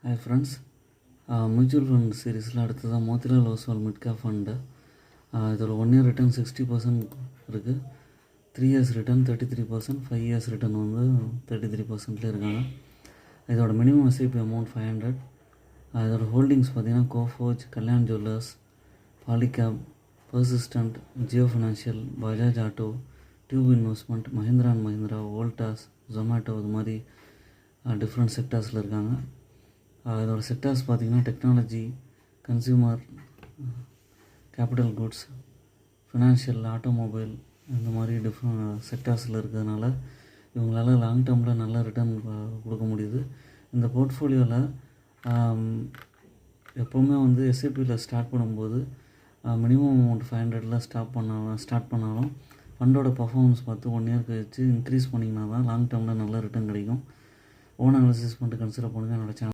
Hi friends, mutual fund சீரீஸில் அடுத்ததாக Motilal Oswal mid cap fund. இதில் 1 இயர் ரிட்டர்ன் 60% இருக்குது, 3 இயர்ஸ் ரிட்டர்ன் 33%, 5 இயர்ஸ் ரிட்டர்ன் வந்து 33%ல இருக்காங்க. இதோட மினிமம் எஸ்ஐபி அமௌண்ட் 500. இதோட ஹோல்டிங்ஸ் பார்த்திங்கன்னா Coforge, Kalyan Jewellers, Polycab, Persistent, Jio Financial, Bajaj Auto, Tube Investment, Mahindra and Mahindra, Voltas, Zomato, இது மாதிரி டிஃப்ரெண்ட் செக்டார்ஸில் இருக்காங்க. இதோட செக்டார்ஸ் பார்த்திங்கன்னா technology, consumer, capital goods, financial, automobile, இந்த மாதிரி டிஃப்ரெண்ட் செக்டார்ஸில் இருக்கிறதுனால இவங்களால் லாங் டேர்மில் நல்ல ரிட்டர்ன் கொடுக்க முடியுது. இந்த போர்ட்ஃபோலியோவில் எப்போவுமே வந்து எஸ்ஐபியில் ஸ்டார்ட் பண்ணும்போது மினிமம் அமௌண்ட் 500ல் ஸ்டார்ட் பண்ணாலும் ஃபண்டோட பர்ஃபார்மன்ஸ் பார்த்து 1 இயர் கழிச்சு இன்க்ரீஸ் பண்ணிங்கன்னா தான் லாங் டேர்மில் நல்ல ரிட்டர்ன் கிடைக்கும். ஓன் அனாலிசிஸ் பண்ணிட்டு கன்சிடர் பண்ணுங்கள். என்னோட சேனல்